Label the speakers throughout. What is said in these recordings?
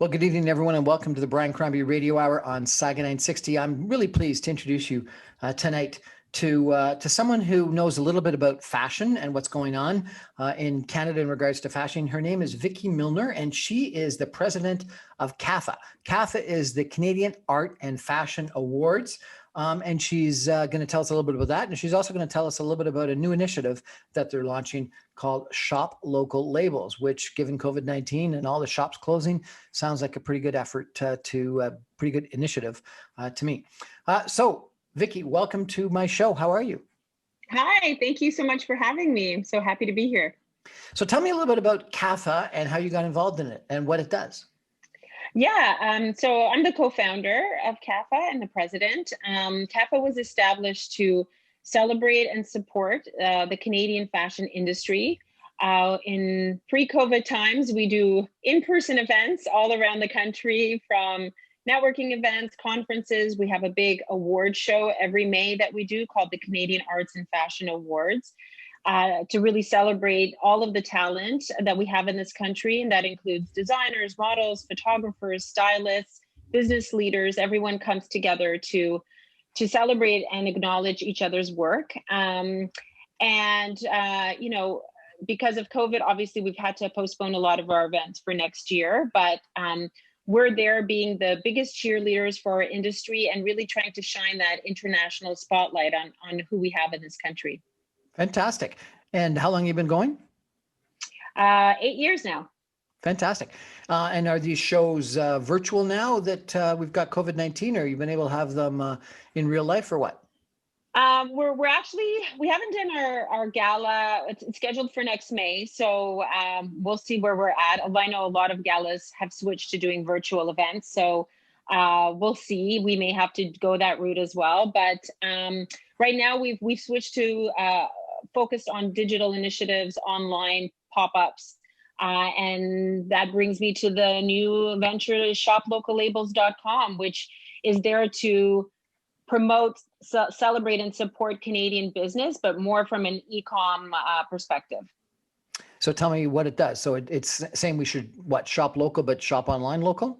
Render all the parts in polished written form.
Speaker 1: Well, good evening, everyone, and welcome to the Brian Crombie Radio Hour on Saga 960. I'm really pleased to introduce you tonight to someone who knows a little bit about fashion and what's going on in Canada in regards to fashion. Her name is Vicki Milner, and she is the president of Cafa. Cafa is the Canadian Art and Fashion Awards. And she's going to tell us a little bit about that. And she's also going to tell us a little bit about a new initiative that they're launching called Shop Local Labels, which, given COVID-19 and all the shops closing, sounds like a pretty good effort pretty good initiative to me. So, Vicki, welcome to my show. How are you?
Speaker 2: Hi, thank you so much for having me. I'm so happy to be here.
Speaker 1: So tell me a little bit about Cafa and how you got involved in it and what it does.
Speaker 2: Yeah, so I'm the co-founder of Cafa and the president. Cafa was established to celebrate and support the Canadian fashion industry. In pre-COVID times, we do in-person events all around the country, from networking events, conferences. We have a big award show every May that we do called the Canadian Arts and Fashion Awards. To really celebrate all of the talent that we have in this country. And that includes designers, models, photographers, stylists, business leaders. Everyone comes together to celebrate and acknowledge each other's work. You know, because of COVID, obviously we've had to postpone a lot of our events for next year, but we're there being the biggest cheerleaders for our industry and really trying to shine that international spotlight on who we have in this country.
Speaker 1: Fantastic. And how long have you been going?
Speaker 2: 8 years now.
Speaker 1: Fantastic. And are these shows virtual now that we've got COVID-19, or you've been able to have them in real life, or what?
Speaker 2: We haven't done our gala. It's scheduled for next May. So we'll see where we're at. I know a lot of galas have switched to doing virtual events. So we'll see. We may have to go that route as well. But right now we've switched to focused on digital initiatives, online pop-ups. And that brings me to the new venture, shoplocallabels.com, which is there to promote, celebrate, and support Canadian business, but more from an e-com perspective.
Speaker 1: So tell me what it does. So it's saying we should, shop local, but shop online local?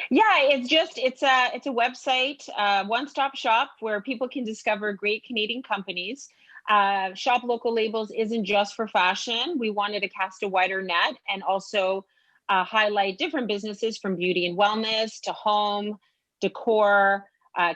Speaker 2: Yeah, it's a website, one-stop shop where people can discover great Canadian companies. Shop Local Labels isn't just for fashion. We wanted to cast a wider net and also highlight different businesses, from beauty and wellness to home, decor,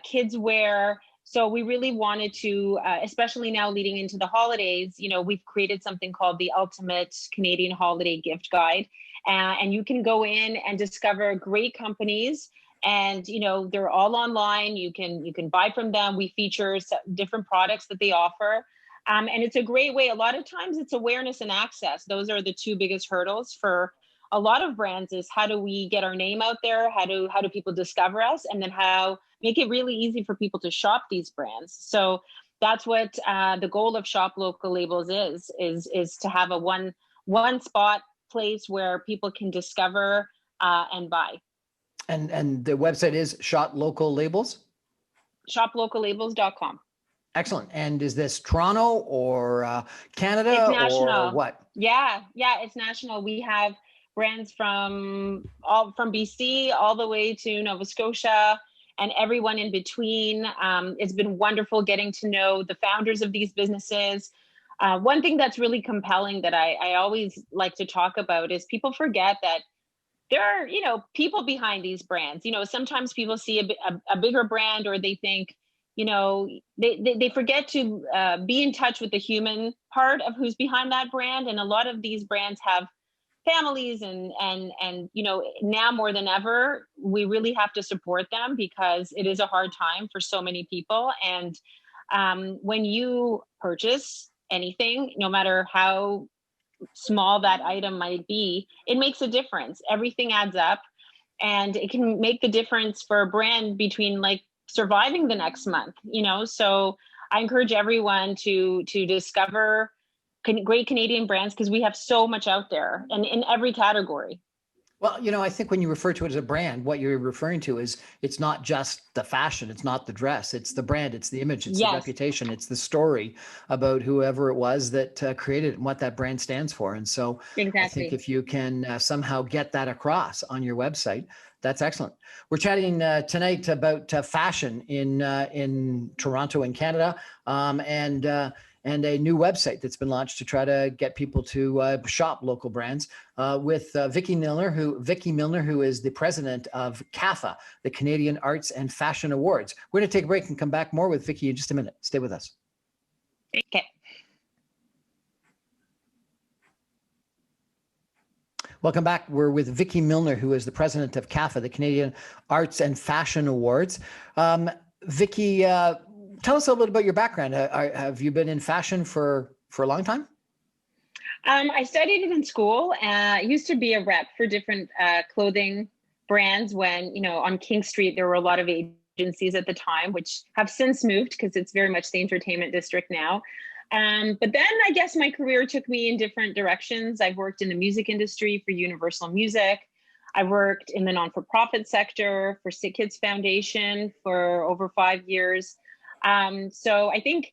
Speaker 2: kids wear. So we really wanted to, especially now leading into the holidays, you know, we've created something called the Ultimate Canadian Holiday Gift Guide. And you can go in and discover great companies, and you know, they're all online. You can buy from them. We feature different products that they offer. And it's a great way. A lot of times it's awareness and access. Those are the two biggest hurdles for a lot of brands, is how do we get our name out there? How do people discover us? And then how make it really easy for people to shop these brands. So that's what the goal of Shop Local Labels is to have a one spot place where people can discover and buy.
Speaker 1: And the website is Shop Local Labels?
Speaker 2: shoplocallabels.com.
Speaker 1: Excellent. And is this Toronto or Canada?
Speaker 2: It's national.
Speaker 1: Or what?
Speaker 2: Yeah, it's national. We have brands from BC all the way to Nova Scotia and everyone in between. It's been wonderful getting to know the founders of these businesses. One thing that's really compelling that I always like to talk about is people forget that there are, you know, people behind these brands. You know, sometimes people see a bigger brand, or they think, you know, they forget to be in touch with the human part of who's behind that brand. And a lot of these brands have families, and you know, now more than ever, we really have to support them because it is a hard time for so many people. And when you purchase anything, no matter how small that item might be, it makes a difference. Everything adds up, and it can make the difference for a brand between like surviving the next month, you know. So I encourage everyone to discover great Canadian brands, because we have so much out there and in every category.
Speaker 1: Well, I think when you refer to it as a brand, what you're referring to is it's not just the fashion, it's not the dress, it's the brand, it's the image, it's the
Speaker 2: Yes,
Speaker 1: reputation, it's the story about whoever it was that created it and what that brand stands for. And so I think
Speaker 2: exactly.
Speaker 1: if you can somehow get that across on your website, that's excellent. We're chatting tonight about fashion in Toronto in Canada, and a new website that's been launched to try to get people to shop local brands with Vicki Milner, who is the president of Cafa, the Canadian Arts and Fashion Awards. We're going to take a break and come back more with Vicki in just a minute. Stay with us.
Speaker 2: Okay.
Speaker 1: Welcome back. We're with Vicki Milner, who is the president of Cafa, the Canadian Arts and Fashion Awards. Vicki, tell us a little bit about your background. Have you been in fashion for a long time?
Speaker 2: I studied it in school. I used to be a rep for different clothing brands when, on King Street, there were a lot of agencies at the time, which have since moved because it's very much the entertainment district now. But then I guess my career took me in different directions. I've worked in the music industry for Universal Music. I worked in the non-for-profit sector for Sick Kids Foundation for over 5 years. So I think,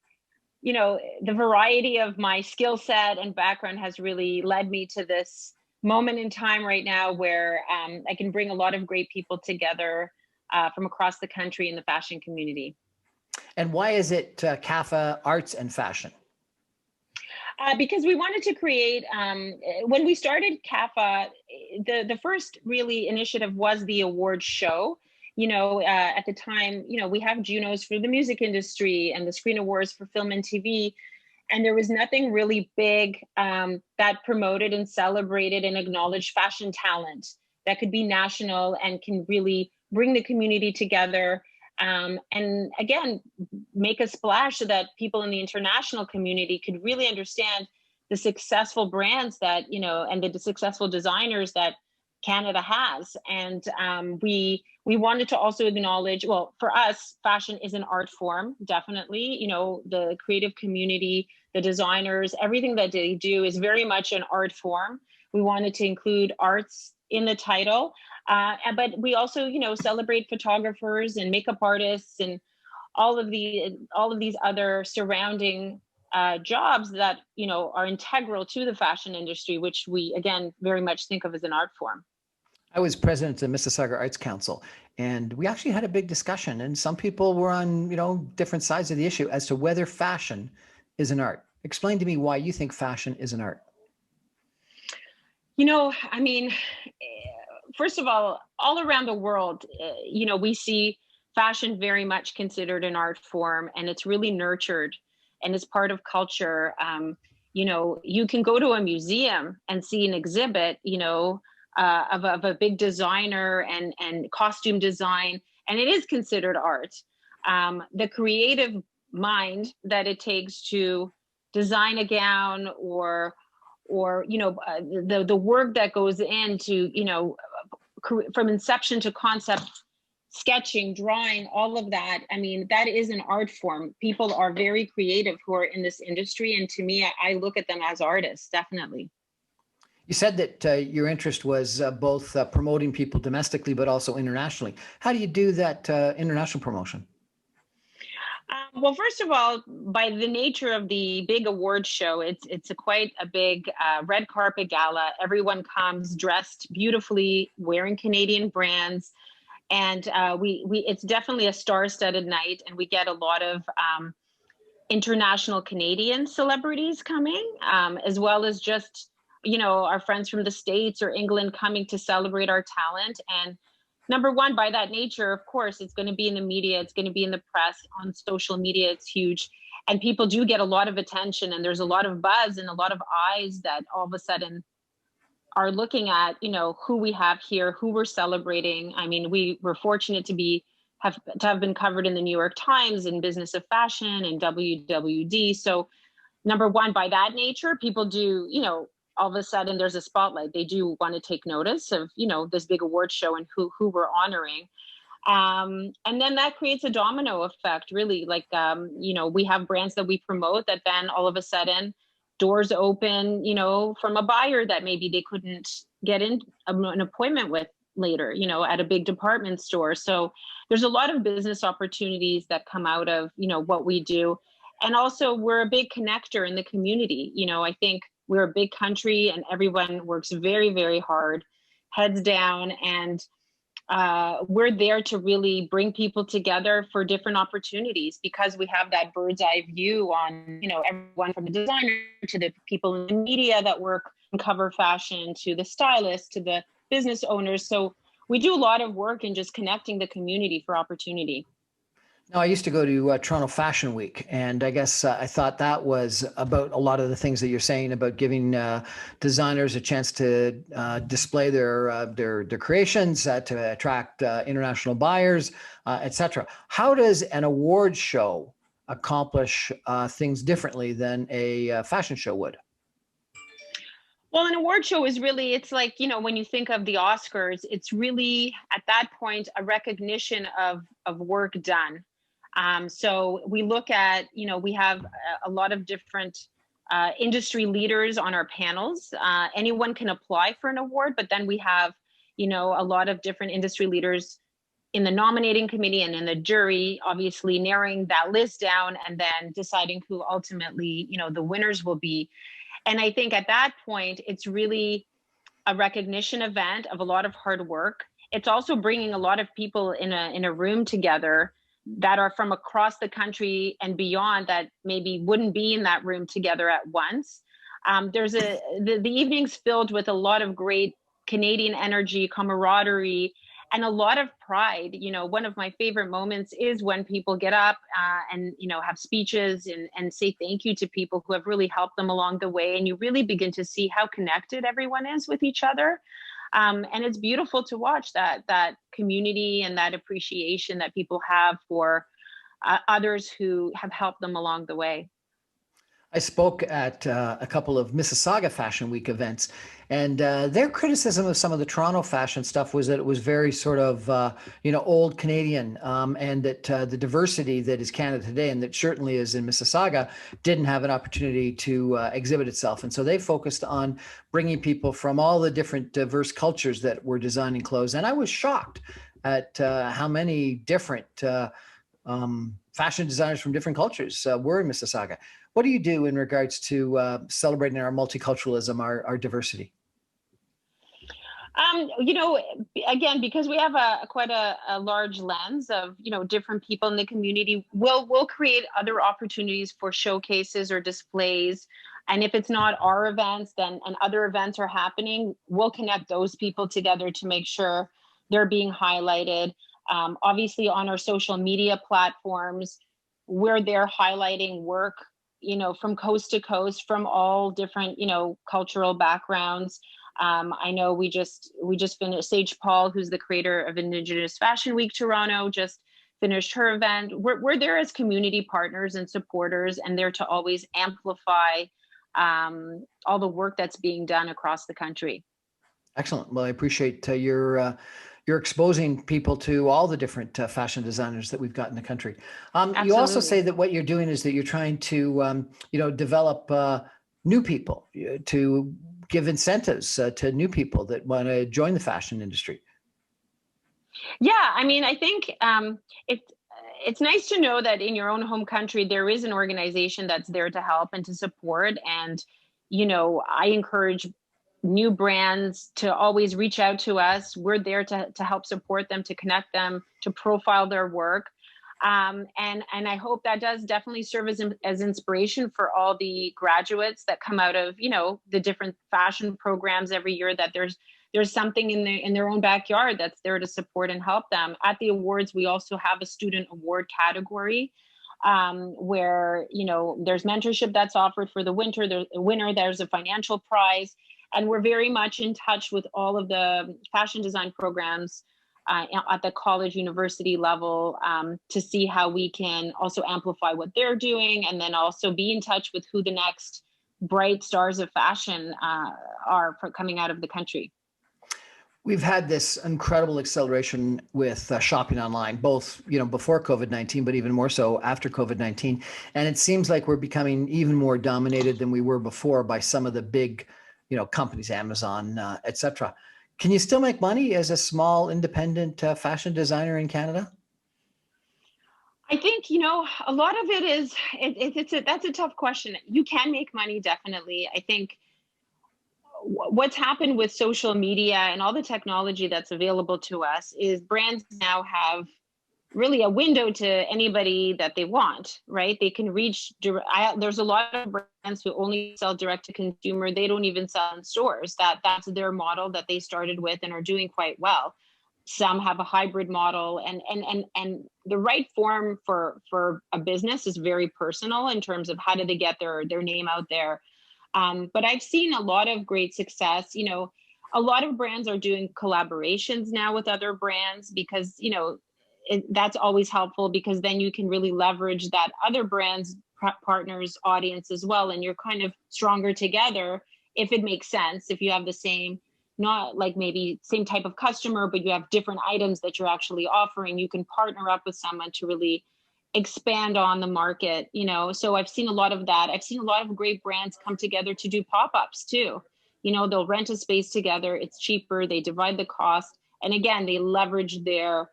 Speaker 2: the variety of my skill set and background has really led me to this moment in time right now where I can bring a lot of great people together from across the country in the fashion community.
Speaker 1: And why is it Cafa Arts and Fashion?
Speaker 2: Because we wanted to create, when we started CAFA, the first really initiative was the award show. At the time, we have Junos for the music industry and the Screen Awards for film and TV. And there was nothing really big that promoted and celebrated and acknowledged fashion talent that could be national and can really bring the community together. And again, make a splash so that people in the international community could really understand the successful brands that, and the successful designers that Canada has. And we wanted to also acknowledge, well, for us, fashion is an art form, definitely. The creative community, the designers, everything that they do is very much an art form. We wanted to include arts in the title. But we also, celebrate photographers and makeup artists and all of these other surrounding jobs that are integral to the fashion industry, which we again very much think of as an art form.
Speaker 1: I was president of the Mississauga Arts Council, and we actually had a big discussion, and some people were on different sides of the issue as to whether fashion is an art. Explain to me why you think fashion is an art.
Speaker 2: I mean, first of all around the world, we see fashion very much considered an art form, and it's really nurtured and is part of culture. You can go to a museum and see an exhibit, of a big designer and costume design, and it is considered art. The creative mind that it takes to design a gown or the work that goes into from inception to concept, sketching, drawing, all of that. I mean, that is an art form. People are very creative who are in this industry, and to me, I look at them as artists, definitely.
Speaker 1: You said that your interest was both promoting people domestically but also internationally. How do you do that international promotion?
Speaker 2: Well, first of all, by the nature of the big award show, it's quite a big red carpet gala. Everyone comes dressed beautifully, wearing Canadian brands, and it's definitely a star-studded night. And we get a lot of international Canadian celebrities coming, as well as just our friends from the States or England coming to celebrate our talent. And number one, by that nature, of course, it's going to be in the media, it's going to be in the press, on social media, it's huge. And people do get a lot of attention, and there's a lot of buzz and a lot of eyes that all of a sudden are looking at, who we have here, who we're celebrating. I mean, we're fortunate to have been covered in the New York Times and Business of Fashion and WWD. So number one, by that nature, people do, all of a sudden there's a spotlight. They do want to take notice of, this big award show and who we're honoring. And then that creates a domino effect, really. Like, we have brands that we promote that then all of a sudden doors open, from a buyer that maybe they couldn't get in an appointment with later, at a big department store. So there's a lot of business opportunities that come out of, what we do. And also we're a big connector in the community. I think we're a big country and everyone works very, very hard, heads down, and we're there to really bring people together for different opportunities because we have that bird's eye view on, everyone from the designer to the people in the media that work and cover fashion to the stylists to the business owners. So we do a lot of work in just connecting the community for opportunity.
Speaker 1: Now, I used to go to Toronto Fashion Week, and I guess I thought that was about a lot of the things that you're saying about giving designers a chance to display their creations, to attract international buyers, etc. How does an award show accomplish things differently than a fashion show would?
Speaker 2: Well, an award show is really, it's like, when you think of the Oscars, it's really at that point a recognition of work done. So we look at, we have a lot of different industry leaders on our panels. Anyone can apply for an award, but then we have, a lot of different industry leaders in the nominating committee and in the jury, obviously narrowing that list down and then deciding who ultimately, the winners will be. And I think at that point, it's really a recognition event of a lot of hard work. It's also bringing a lot of people in a room together that are from across the country and beyond that maybe wouldn't be in that room together at once. The evening's filled with a lot of great Canadian energy, camaraderie, and a lot of pride. One of my favorite moments is when people get up and, have speeches and say thank you to people who have really helped them along the way. And you really begin to see how connected everyone is with each other. And it's beautiful to watch that community and that appreciation that people have for others who have helped them along the way.
Speaker 1: I spoke at a couple of Mississauga Fashion Week events, and their criticism of some of the Toronto fashion stuff was that it was very sort of, old Canadian, and that the diversity that is Canada today, and that certainly is in Mississauga, didn't have an opportunity to exhibit itself. And so they focused on bringing people from all the different diverse cultures that were designing clothes. And I was shocked at how many different fashion designers from different cultures were in Mississauga. What do you do in regards to celebrating our multiculturalism, our diversity?
Speaker 2: Again, because we have quite a large lens of, different people in the community, we'll create other opportunities for showcases or displays. And if it's not our events, then and other events are happening, we'll connect those people together to make sure they're being highlighted. Obviously, on our social media platforms, we're there highlighting work, from coast to coast, from all different, cultural backgrounds. I know we just finished, Sage Paul, who's the creator of Indigenous Fashion Week Toronto, just finished her event. We're there as community partners and supporters, and there to always amplify all the work that's being done across the country.
Speaker 1: Excellent. Well, I appreciate you're exposing people to all the different fashion designers that we've got in the country. You also say that what you're doing is that you're trying to, develop new people, to give incentives to new people that want to join the fashion industry.
Speaker 2: Yeah, I mean, I think it's nice to know that in your own home country, there is an organization that's there to help and to support. And, I encourage new brands to always reach out to us. We're there to help support them, to connect them, to profile their work. And I hope that does definitely serve as inspiration for all the graduates that come out of, the different fashion programs every year, that there's something in their own backyard that's there to support and help them. At the awards, we also have a student award category where, there's mentorship that's offered for the winner. There's a financial prize. And we're very much in touch with all of the fashion design programs at the college, university level to see how we can also amplify what they're doing, and then also be in touch with who the next bright stars of fashion are for coming out of the country.
Speaker 1: We've had this incredible acceleration with shopping online, both before COVID-19, but even more so after COVID-19. And it seems like we're becoming even more dominated than we were before by some of the big, companies, Amazon, et cetera. Can you still make money as a small independent fashion designer in Canada?
Speaker 2: I think, a lot of it is, that's a tough question. You can make money, definitely. I think what's happened with social media and all the technology that's available to us is brands now have really a window to anybody that they want, right? They can reach, there's a lot of brands who only sell direct to consumer. They don't even sell in stores. That's their model that they started with and are doing quite well. Some have a hybrid model, and the right form for a business is very personal in terms of how do they get their name out there. But I've seen a lot of great success. A lot of brands are doing collaborations now with other brands because, that's always helpful, because then you can really leverage that other brand's partners audience as well. And you're kind of stronger together if it makes sense, if you have the same, not like maybe same type of customer, but you have different items that you're actually offering. You can partner up with someone to really expand on the market, So I've seen a lot of that. I've seen a lot of great brands come together to do pop-ups too. They'll rent a space together. It's cheaper. They divide the cost. And again, they leverage their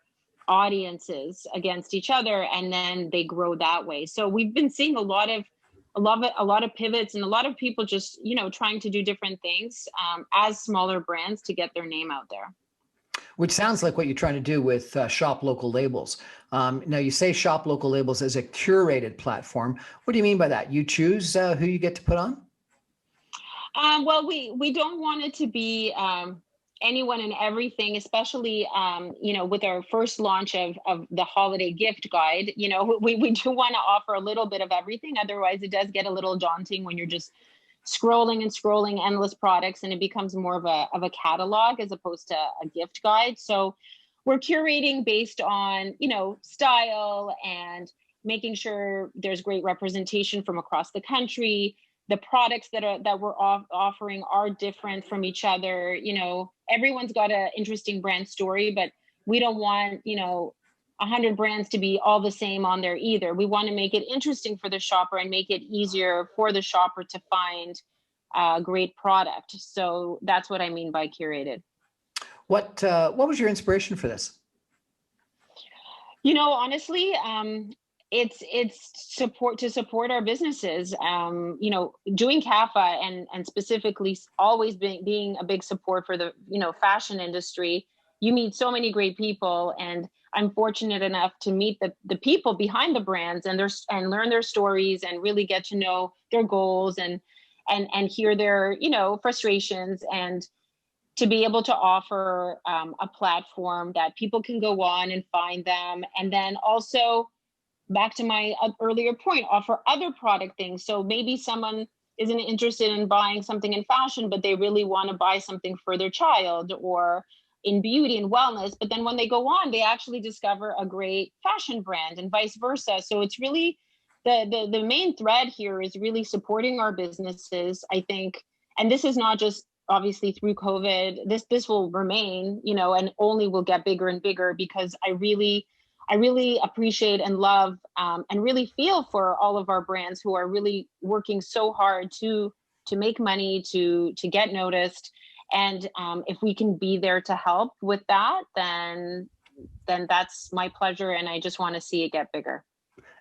Speaker 2: audiences against each other, and then they grow that way. So we've been seeing a lot of pivots, and a lot of people just, trying to do different things as smaller brands to get their name out there.
Speaker 1: Which sounds like what you're trying to do with Shop Local Labels. Now, you say Shop Local Labels as a curated platform. What do you mean by that? You choose who you get to put on?
Speaker 2: Well, we don't want it to be anyone and everything, especially, with our first launch of the holiday gift guide. We do want to offer a little bit of everything. Otherwise, it does get a little daunting when you're just scrolling and scrolling endless products, and it becomes more of a catalog as opposed to a gift guide. So we're curating based on, style, and making sure there's great representation from across the country. The products that we're offering are different from each other. Everyone's got an interesting brand story, but we don't want, 100 brands to be all the same on there either. We want to make it interesting for the shopper and make it easier for the shopper to find a great product. So that's what I mean by curated.
Speaker 1: What was your inspiration for this?
Speaker 2: Honestly, it's support our businesses. Doing Cafa and specifically always being a big support for the fashion industry. You meet so many great people, and I'm fortunate enough to meet the people behind the brands and learn their stories and really get to know their goals and hear their frustrations, and to be able to offer a platform that people can go on and find them, and then also, back to my earlier point, offer other product things. So maybe someone isn't interested in buying something in fashion, but they really want to buy something for their child or in beauty and wellness. But then when they go on, they actually discover a great fashion brand and vice versa. So it's really the main thread here is really supporting our businesses, I think. And this is not just obviously through COVID. This will remain, and only will get bigger and bigger, because I really appreciate and love and really feel for all of our brands who are really working so hard to make money, to get noticed. And if we can be there to help with that, then that's my pleasure. And I just want to see it get bigger.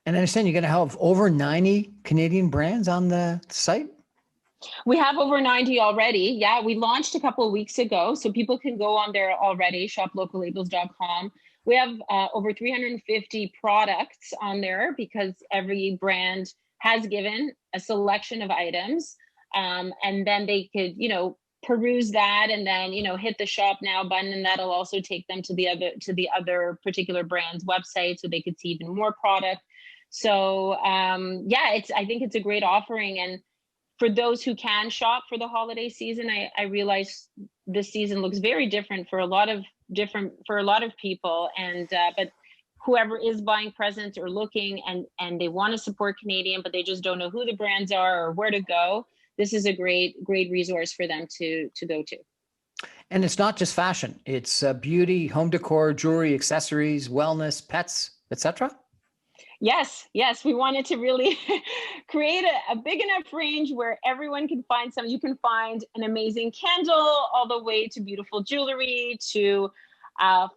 Speaker 1: And I understand you're going to have over 90 Canadian brands on the site?
Speaker 2: We have over 90 already. Yeah, we launched a couple of weeks ago, so people can go on there already, shoplocallabels.com. We have over 350 products on there, because every brand has given a selection of items, and then they could, peruse that, and then hit the shop now button, and that'll also take them to the other particular brand's website, so they could see even more product. So I think it's a great offering, and for those who can shop for the holiday season, I realize this season looks very different for a lot of people, and but whoever is buying presents or looking and they want to support Canadian, but they just don't know who the brands are or where to go, this is a great resource for them to go to.
Speaker 1: And it's not just fashion. It's beauty, home decor, jewelry, accessories, wellness, pets, etc.
Speaker 2: Yes, yes, we wanted to really create a big enough range where everyone can find some. You can find an amazing candle all the way to beautiful jewelry to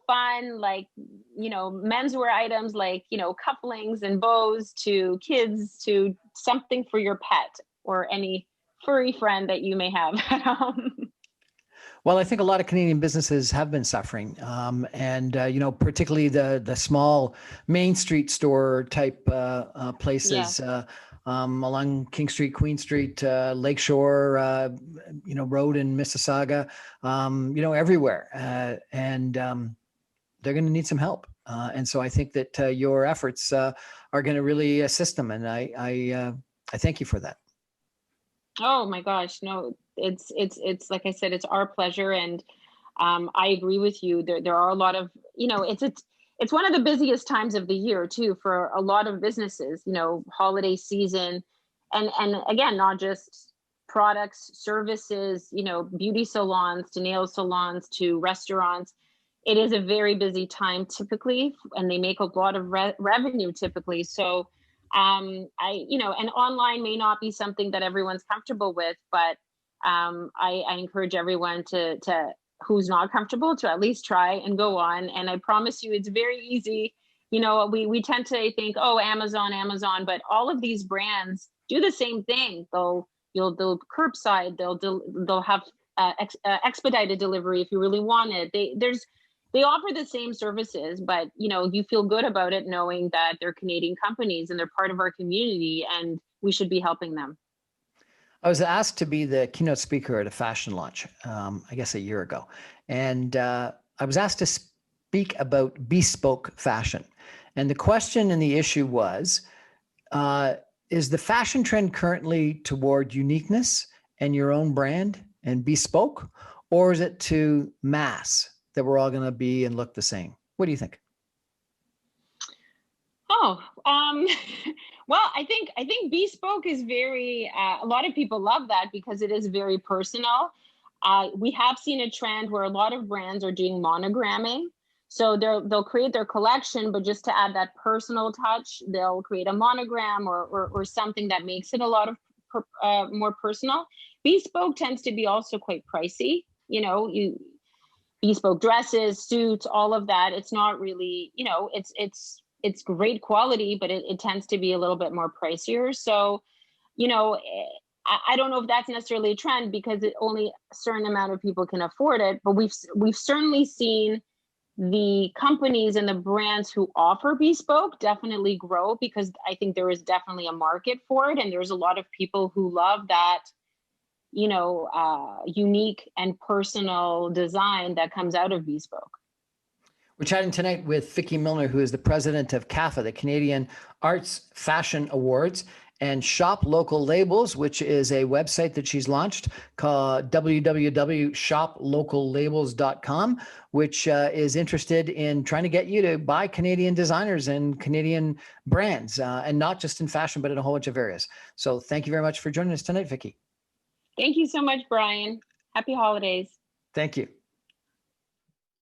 Speaker 2: fun, like, menswear items like, couplings and bows, to kids, to something for your pet or any furry friend that you may have at home.
Speaker 1: Well, I think a lot of Canadian businesses have been suffering, and particularly the small Main Street store type
Speaker 2: Yeah.
Speaker 1: places along King Street, Queen Street, Lakeshore, Road in Mississauga, everywhere, and they're going to need some help. And so I think that your efforts are going to really assist them, and I thank you for that.
Speaker 2: Oh my gosh, no, it's like I said, it's our pleasure, and I agree with you. There are a lot of, it's one of the busiest times of the year too for a lot of businesses. Holiday season, and again, not just products, services, beauty salons to nail salons to restaurants. It is a very busy time typically, and they make a lot of revenue typically. So and online may not be something that everyone's comfortable with, but I encourage everyone to who's not comfortable to at least try and go on. And I promise you, it's very easy. We tend to think, oh, Amazon, but all of these brands do the same thing. They'll curbside, they'll have expedited delivery if you really want it. They offer the same services, but you feel good about it knowing that they're Canadian companies and they're part of our community, and we should be helping them.
Speaker 1: I was asked to be the keynote speaker at a fashion launch, I guess a year ago. And I was asked to speak about bespoke fashion. And the question and the issue was, is the fashion trend currently toward uniqueness and your own brand and bespoke, or is it to mass that we're all going to be and look the same? What do you think?
Speaker 2: Oh, well, I think bespoke is very. A lot of people love that because it is very personal. We have seen a trend where a lot of brands are doing monogramming. So they'll create their collection, but just to add that personal touch, they'll create a monogram or something that makes it a lot of more personal. Bespoke tends to be also quite pricey. Bespoke dresses, suits, all of that. It's not really, it's great quality, but it tends to be a little bit more pricier. So, I don't know if that's necessarily a trend because only a certain amount of people can afford it. But we've certainly seen the companies and the brands who offer bespoke definitely grow, because I think there is definitely a market for it, and there's a lot of people who love that unique and personal design that comes out of bespoke.
Speaker 1: We're chatting tonight with Vicki Milner, who is the president of Cafa, the Canadian Arts Fashion Awards, and Shop Local Labels, which is a website that she's launched called www.shoplocallabels.com, which is interested in trying to get you to buy Canadian designers and Canadian brands, and not just in fashion, but in a whole bunch of areas. So thank you very much for joining us tonight, Vicki.
Speaker 2: Thank you so much, Brian. Happy holidays.
Speaker 1: Thank you.